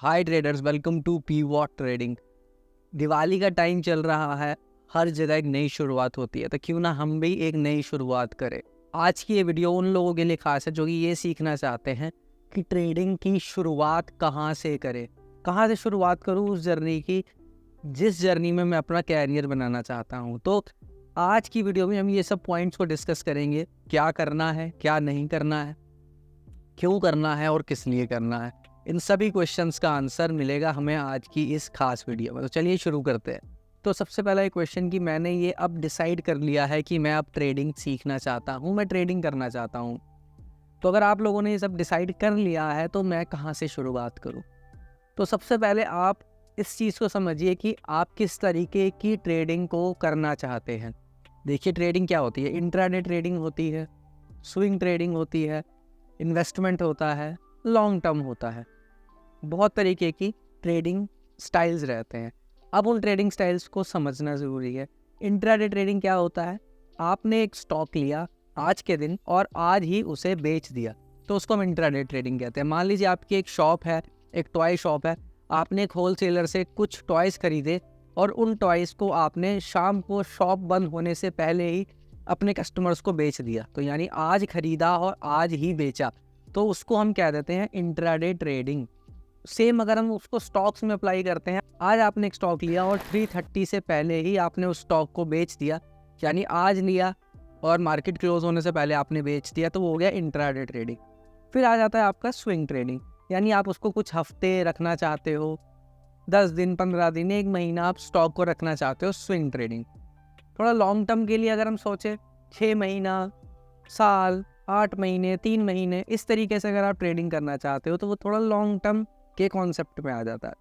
Hi traders, welcome to pivot trading. Diwali का time चल रहा है, हर जगह एक नई शुरुआत होती है, तो क्यों ना हम भी एक नई शुरुआत करें। आज की ये वीडियो उन लोगों के लिए खास है जो कि ये सीखना चाहते हैं कि ट्रेडिंग की शुरुआत कहाँ से करें, कहाँ से शुरुआत करूँ उस जर्नी की जिस जर्नी में मैं अपना कैरियर बनाना चाहता हूँ। तो आज की वीडियो में हम ये सब पॉइंट्स को डिस्कस करेंगे, क्या करना है, क्या नहीं करना है, क्यों करना है और किस लिए करना है। इन सभी क्वेश्चंस का आंसर मिलेगा हमें आज की इस खास वीडियो में। तो चलिए शुरू करते हैं। तो सबसे पहला एक क्वेश्चन कि मैंने ये अब डिसाइड कर लिया है कि मैं अब ट्रेडिंग सीखना चाहता हूँ, मैं ट्रेडिंग करना चाहता हूँ। तो अगर आप लोगों ने ये सब डिसाइड कर लिया है तो मैं कहाँ से शुरुआत करूँ। तो सबसे पहले आप इस चीज़ को समझिए कि आप किस तरीके की ट्रेडिंग को करना चाहते हैं। देखिए, ट्रेडिंग क्या होती है। इंट्राडे ट्रेडिंग होती है, स्विंग ट्रेडिंग होती है, इन्वेस्टमेंट होता है, लॉन्ग टर्म होता है। बहुत तरीके की ट्रेडिंग स्टाइल्स रहते हैं। अब उन ट्रेडिंग स्टाइल्स को समझना ज़रूरी है। इंट्राडे ट्रेडिंग क्या होता है, आपने एक स्टॉक लिया आज के दिन और आज ही उसे बेच दिया, तो उसको हम इंट्राडे ट्रेडिंग कहते हैं। मान लीजिए आपकी एक शॉप है, एक टॉय शॉप है, आपने एक होलसेलर से कुछ टॉयज़ खरीदे और उन टॉयज़ को आपने शाम को शॉप बंद होने से पहले ही अपने कस्टमर्स को बेच दिया। तो यानी आज खरीदा और आज ही बेचा, तो उसको हम कह देते हैं इंट्राडे ट्रेडिंग। सेम अगर हम उसको स्टॉक्स में अप्लाई करते हैं, आज आपने एक स्टॉक लिया और 330 से पहले ही आपने उस स्टॉक को बेच दिया, यानी आज लिया और मार्केट क्लोज होने से पहले आपने बेच दिया, तो वो हो गया इंट्राडे ट्रेडिंग। फिर आ जाता है आपका स्विंग ट्रेडिंग, यानी आप उसको कुछ हफ्ते रखना चाहते हो, 10 दिन, 15 दिन, 1 महीना आप स्टॉक को रखना चाहते हो, स्विंग ट्रेडिंग। थोड़ा लॉन्ग टर्म के लिए अगर हम सोचें, 6 महीना, साल, 8 महीने, 3 महीने, इस तरीके से अगर आप ट्रेडिंग करना चाहते हो तो वो थोड़ा लॉन्ग टर्म के कॉन्सेप्ट में आ जाता है।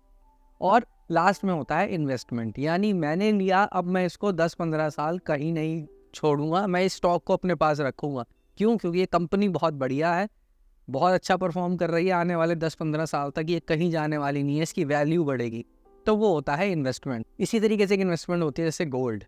और लास्ट में होता है इन्वेस्टमेंट, यानी मैंने लिया, अब मैं इसको 10-15 साल कहीं नहीं छोड़ूंगा, मैं इस स्टॉक को अपने पास रखूंगा। क्यों? क्योंकि ये कंपनी बहुत बढ़िया है, बहुत अच्छा परफॉर्म कर रही है, आने वाले 10-15 साल तक ये कहीं जाने वाली नहीं है, इसकी वैल्यू बढ़ेगी। तो वो होता है इन्वेस्टमेंट। इसी तरीके से एक इन्वेस्टमेंट होती है जैसे गोल्ड।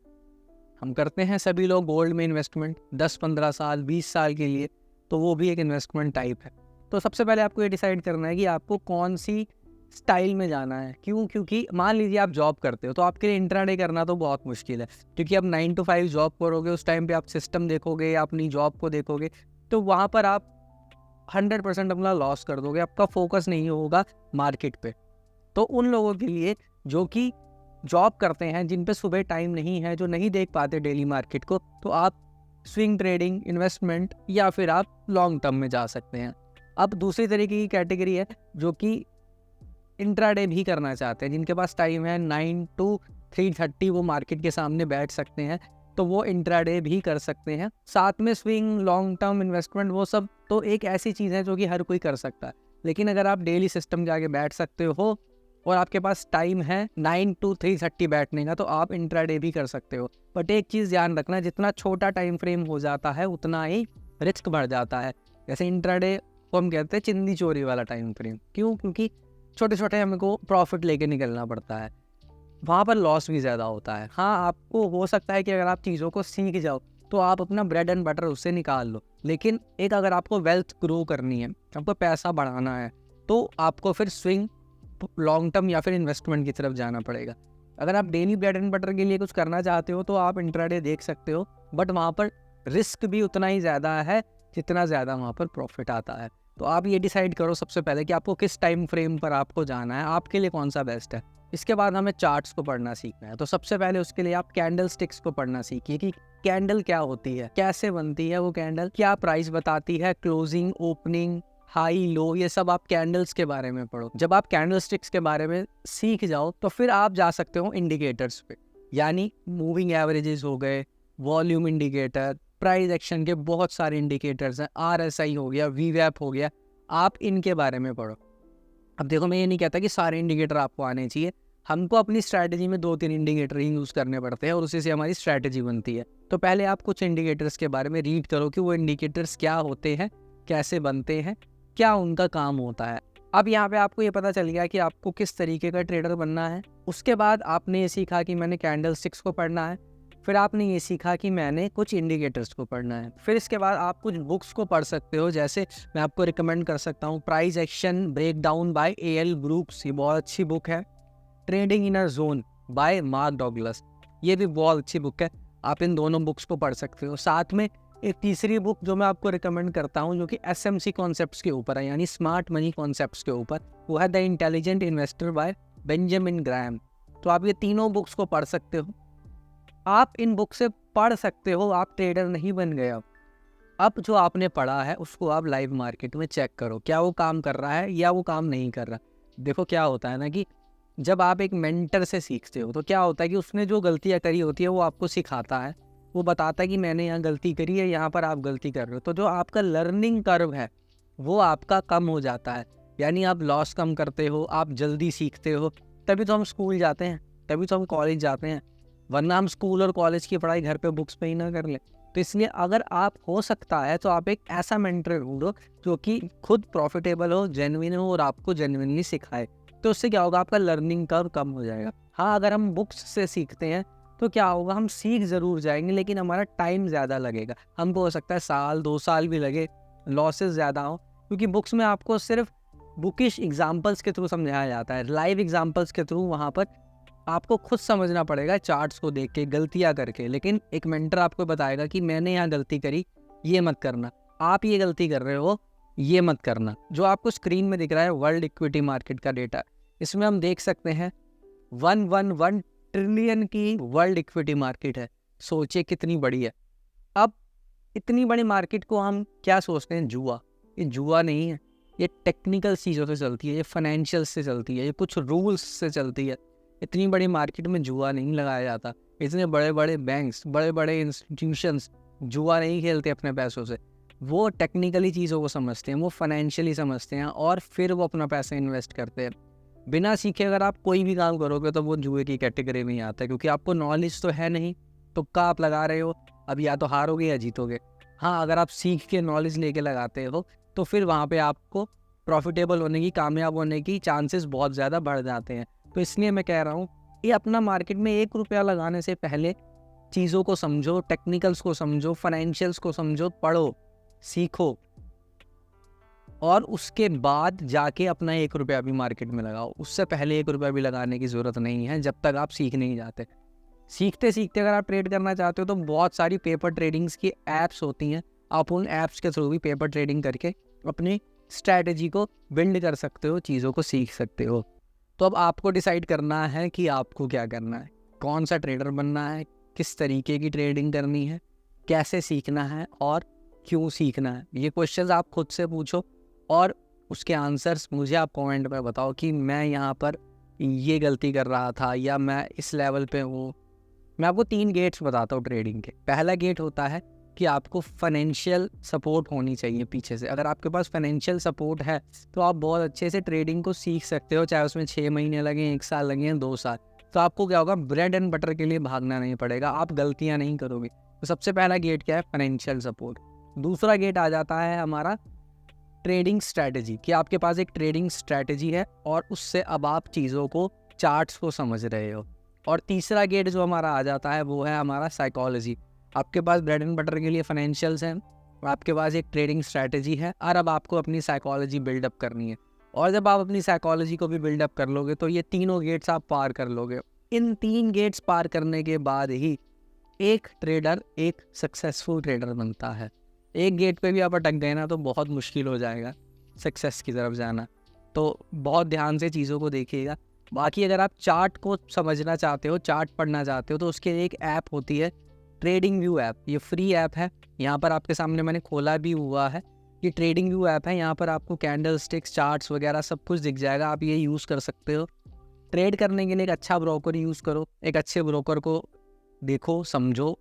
हम करते हैं सभी लोग गोल्ड में इन्वेस्टमेंट 10-15 साल, 20 साल के लिए, तो वो भी एक इन्वेस्टमेंट टाइप है। तो सबसे पहले आपको ये डिसाइड करना है कि आपको कौन सी स्टाइल में जाना है। क्यों? क्योंकि मान लीजिए आप जॉब करते हो तो आपके लिए इंट्राडे करना तो बहुत मुश्किल है, क्योंकि आप 9 to 5 जॉब करोगे, उस टाइम पे आप सिस्टम देखोगे, अपनी जॉब को देखोगे, तो वहाँ पर आप 100% अपना लॉस कर दोगे, आपका फोकस नहीं होगा मार्केट पे। तो उन लोगों के लिए जो कि जॉब करते हैं, जिन पे सुबह टाइम नहीं है, जो नहीं देख पाते डेली मार्केट को, तो आप स्विंग ट्रेडिंग, इन्वेस्टमेंट या फिर आप लॉन्ग टर्म में जा सकते हैं। अब दूसरी तरीके की कैटेगरी है जो कि इंट्राडे भी करना चाहते हैं, जिनके पास टाइम है 9 to 3:30, वो मार्केट के सामने बैठ सकते हैं, तो वो इंट्राडे भी कर सकते हैं। साथ में स्विंग, लॉन्ग टर्म, इन्वेस्टमेंट, वो सब तो एक ऐसी चीज़ है जो कि हर कोई कर सकता है। लेकिन अगर आप डेली सिस्टम के आगे बैठ सकते हो और आपके पास टाइम है 9 to 3:30 बैठने का, तो आप इंट्राडे भी कर सकते हो। बट एक चीज़ ध्यान रखना, जितना छोटा टाइम फ्रेम हो जाता है उतना ही रिस्क बढ़ जाता है। जैसे इंट्राडे को हम कहते हैं चिंदी चोरी वाला टाइम फ्रेम। क्यों? क्योंकि छोटे छोटे हमको प्रॉफिट लेके निकलना पड़ता है, वहाँ पर लॉस भी ज़्यादा होता है। हाँ, आपको हो सकता है कि अगर आप चीज़ों को सीख जाओ तो आप अपना ब्रेड एंड बटर उससे निकाल लो, लेकिन एक अगर आपको वेल्थ ग्रो करनी है, आपको पैसा बढ़ाना है, तो आपको फिर स्विंग, लॉन्ग टर्म या फिर इन्वेस्टमेंट की तरफ जाना पड़ेगा। अगर आप डेली ब्रेड एंड बटर के लिए कुछ करना चाहते हो तो आप इंट्राडे देख सकते हो, बट वहाँ पर रिस्क भी उतना ही ज़्यादा है जितना ज़्यादा वहाँ पर प्रॉफिट आता है। तो आप ये डिसाइड करो सबसे पहले कि आपको किस टाइम फ्रेम पर आपको जाना है, आपके लिए कौन सा बेस्ट है। इसके बाद हमें चार्ट्स को पढ़ना सीखना है। तो सबसे पहले उसके लिए आप कैंडल स्टिक्स को पढ़ना सीखिए कि कैंडल क्या होती है, कैसे बनती है वो कैंडल, क्या प्राइस बताती है, क्लोजिंग, ओपनिंग, हाई, लो, ये सब आप कैंडल्स के बारे में पढ़ो। जब आप कैंडल स्टिक्स के बारे में सीख जाओ तो फिर आप जा सकते हो इंडिकेटर्स पे, यानी मूविंग एवरेजेस हो गए, वॉल्यूम इंडिकेटर, प्राइस एक्शन के बहुत सारे इंडिकेटर्स हैं, RSI हो गया, VWAP हो गया, आप इनके बारे में पढ़ो। अब देखो, मैं ये नहीं कहता कि सारे इंडिकेटर आपको आने चाहिए, हमको अपनी स्ट्रैटेजी में 2-3 इंडिकेटर ही यूज़ करने पड़ते हैं और उसी से हमारी स्ट्रैटेजी बनती है। तो पहले आप कुछ इंडिकेटर्स के बारे में रीड करो कि वो इंडिकेटर्स क्या होते हैं, कैसे बनते हैं, क्या उनका काम होता है। अब यहाँ पे आपको ये पता चल गया कि आपको किस तरीके का ट्रेडर बनना है। उसके बाद आपने ये सीखा कि मैंने कैंडल स्टिक्स को पढ़ना है, फिर आपने ये सीखा कि मैंने कुछ इंडिकेटर्स को पढ़ना है। फिर इसके बाद आप कुछ बुक्स को पढ़ सकते हो, जैसे मैं आपको रिकमेंड कर सकता हूँ price action breakdown by A L. Brooks, ये बहुत अच्छी बुक है। Trading in a zone by Mark Douglas, ये भी बहुत अच्छी बुक है। आप इन दोनों बुक्स को पढ़ सकते हो। साथ में एक तीसरी बुक जो मैं आपको रिकमेंड करता हूँ, जो कि SMC कॉन्सेप्ट्स के ऊपर है, यानी स्मार्ट मनी कॉन्सेप्ट्स के ऊपर, वो है the intelligent investor bye Benjamin Graham. तो आप ये तीनों बुक्स को पढ़ सकते हो। आप इन बुक से पढ़ सकते हो, आप ट्रेडर नहीं बन गए। अब जो आपने पढ़ा है उसको आप लाइव मार्केट में चेक करो, क्या वो काम कर रहा है या वो काम नहीं कर रहा। देखो क्या होता है ना कि जब आप एक मेंटर से सीखते हो तो क्या होता है कि उसने जो गलतियाँ करी होती है वो आपको सिखाता है, वो बताता है कि मैंने यहाँ गलती करी है, यहाँ पर आप गलती कर रहे हो। तो जो आपका लर्निंग कर्व है वो आपका कम हो जाता है, यानी आप लॉस कम करते हो, आप जल्दी सीखते हो। तभी तो हम स्कूल जाते हैं, तभी तो हम कॉलेज जाते हैं, वरना हम स्कूल और कॉलेज की पढ़ाई घर पे बुक्स पे ही ना कर लें। तो इसलिए अगर आप हो सकता है तो आप एक ऐसा मेंटर ढूंढो जो कि खुद प्रॉफिटेबल हो, जेन्युइन हो और आपको जेन्युइनली सिखाए। तो उससे क्या होगा, आपका लर्निंग कर्व कम हो जाएगा। हाँ, अगर हम बुक्स से सीखते हैं तो क्या होगा, हम सीख ज़रूर जाएंगे लेकिन हमारा टाइम ज़्यादा लगेगा। हमको हो सकता है 1-2 साल भी लगे, लॉसेस ज़्यादा हो, क्योंकि बुक्स में आपको सिर्फ बुकिश एग्जाम्पल्स के थ्रू समझाया जाता है। लाइव एग्जाम्पल्स के थ्रू वहाँ पर आपको खुद समझना पड़ेगा, चार्ट्स को देख के, गलतियाँ करके। लेकिन एक मेंटर आपको बताएगा कि मैंने यहाँ गलती करी, ये मत करना, आप ये गलती कर रहे हो, ये मत करना। जो आपको स्क्रीन में दिख रहा है वर्ल्ड इक्विटी मार्केट का डेटा, इसमें हम देख सकते हैं 111 ट्रिलियन की वर्ल्ड इक्विटी मार्केट है। सोचिए कितनी बड़ी है। अब इतनी बड़ी मार्केट को हम क्या सोचते हैं, जुआ। ये जुआ नहीं है, ये टेक्निकल चीज़ों से चलती है, ये फाइनेंशियल से चलती है, ये कुछ रूल्स से चलती है। इतनी बड़ी मार्केट में जुआ नहीं लगाया जाता। इतने बड़े बड़े बैंक्स, बड़े बड़े इंस्टीट्यूशंस जुआ नहीं खेलते अपने पैसों से। वो टेक्निकली चीज़ों को समझते हैं, वो फाइनेंशियली समझते हैं और फिर वो अपना पैसा इन्वेस्ट करते हैं। बिना सीखे अगर आप कोई भी काम करोगे तो वो जुए की कैटेगरी में ही आता है, क्योंकि आपको नॉलेज तो है नहीं, तुक्का आप लगा रहे हो, अब या तो हारोगे या जीतोगे। हाँ, अगर आप सीख के नॉलेज लेके लगाते हो तो फिर वहाँ पे आपको प्रॉफिटेबल होने की, कामयाब होने की चांसेस बहुत ज़्यादा बढ़ जाते हैं। तो इसलिए मैं कह रहा हूँ, ये अपना मार्केट में 1 रुपया लगाने से पहले चीज़ों को समझो, टेक्निकल्स को समझो, फाइनेंशियल्स को समझो, पढ़ो, सीखो, और उसके बाद जाके अपना 1 रुपया भी मार्केट में लगाओ। उससे पहले 1 रुपया भी लगाने की ज़रूरत नहीं है जब तक आप सीख नहीं जाते। सीखते सीखते अगर आप ट्रेड करना चाहते हो तो बहुत सारी पेपर ट्रेडिंग्स की ऐप्स होती हैं, आप उन ऐप्स के थ्रू भी पेपर ट्रेडिंग करके अपनी स्ट्रैटेजी को बिल्ड कर सकते हो, चीज़ों को सीख सकते हो। तो अब आपको डिसाइड करना है कि आपको क्या करना है, कौन सा ट्रेडर बनना है, किस तरीके की ट्रेडिंग करनी है, कैसे सीखना है और क्यों सीखना है। ये क्वेश्चंस आप खुद से पूछो और उसके आंसर्स मुझे आप कमेंट में बताओ कि मैं यहाँ पर ये गलती कर रहा था या मैं इस लेवल पे हूँ। मैं आपको 3 गेट्स बताता हूँ ट्रेडिंग के। पहला गेट होता है कि आपको फाइनेंशियल सपोर्ट होनी चाहिए पीछे से। अगर आपके पास फाइनेंशियल सपोर्ट है तो आप बहुत अच्छे से ट्रेडिंग को सीख सकते हो, चाहे उसमें 6 महीने लगें, 1 साल लगें, 2 साल। तो आपको क्या होगा, ब्रेड एंड बटर के लिए भागना नहीं पड़ेगा, आप गलतियाँ नहीं करोगे। तो सबसे पहला गेट क्या है, फाइनेंशियल सपोर्ट। दूसरा गेट आ जाता है हमारा ट्रेडिंग स्ट्रैटेजी, कि आपके पास एक ट्रेडिंग स्ट्रैटेजी है और उससे अब आप चीज़ों को, चार्ट्स को समझ रहे हो। और तीसरा गेट जो हमारा आ जाता है वो है हमारा साइकोलॉजी। आपके पास ब्रेड एंड बटर के लिए फाइनेंशियल्स हैं, आपके पास एक ट्रेडिंग स्ट्रैटेजी है, और अब आपको अपनी साइकोलॉजी बिल्डअप करनी है। और जब आप अपनी साइकोलॉजी को भी बिल्डअप कर लोगे तो ये तीनों गेट्स आप पार कर लोगे। इन 3 गेट्स पार करने के बाद ही एक ट्रेडर एक सक्सेसफुल ट्रेडर बनता है। एक गेट पे भी आप अटक गए ना तो बहुत मुश्किल हो जाएगा सक्सेस की तरफ जाना। तो बहुत ध्यान से चीज़ों को देखिएगा। बाकी अगर आप चार्ट को समझना चाहते हो, चार्ट पढ़ना चाहते हो, तो उसके लिए एक ऐप होती है ट्रेडिंग व्यू ऐप। ये फ्री ऐप है, यहाँ पर आपके सामने मैंने खोला भी हुआ है। ये ट्रेडिंग व्यू ऐप है, यहाँ पर आपको कैंडल स्टिक्स, चार्ट्स वगैरह सब कुछ दिख जाएगा, आप ये यूज़ कर सकते हो। ट्रेड करने के लिए एक अच्छा ब्रोकर यूज़ करो, एक अच्छे ब्रोकर को देखो, समझो,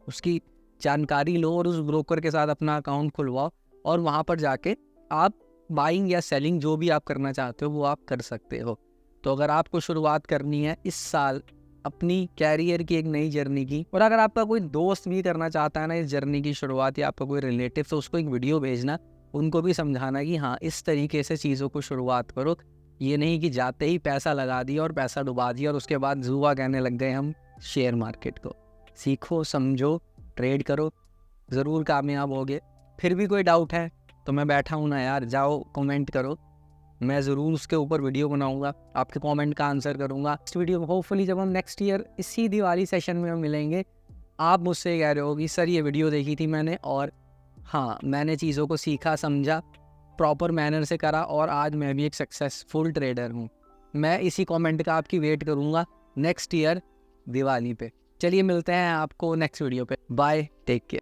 उसकी जानकारी लो और उस ब्रोकर के साथ अपना अकाउंट खुलवाओ और वहाँ पर जाके आप बाइंग या सेलिंग जो भी आप करना चाहते हो वो आप कर सकते हो। तो अगर आपको शुरुआत करनी है इस साल अपनी कैरियर की एक नई जर्नी की, और अगर आपका कोई दोस्त भी करना चाहता है ना इस जर्नी की शुरुआत, या आपका कोई रिलेटिव, तो उसको एक वीडियो भेजना, उनको भी समझाना कि हाँ इस तरीके से चीज़ों को शुरुआत करो। ये नहीं कि जाते ही पैसा लगा दिया और पैसा डुबा दिया और उसके बाद जुआ कहने लग गए हम शेयर मार्केट को। सीखो, समझो, ट्रेड करो, ज़रूर कामयाब होगे। फिर भी कोई डाउट है तो मैं बैठा हूँ ना यार, जाओ कमेंट करो, मैं ज़रूर उसके ऊपर वीडियो बनाऊंगा, आपके कमेंट का आंसर करूंगा। नेक्स्ट वीडियो होपफुली जब हम नेक्स्ट ईयर इसी दिवाली सेशन में हम मिलेंगे, आप मुझसे कह रहे हो कि सर ये वीडियो देखी थी मैंने और हाँ मैंने चीज़ों को सीखा, समझा, प्रॉपर मैनर से करा और आज मैं भी एक सक्सेसफुल ट्रेडर हूँ। मैं इसी कमेंट का आपकी वेट करूँगा नेक्स्ट ईयर दिवाली पे। चलिए मिलते हैं आपको नेक्स्ट वीडियो पे। Bye, take care.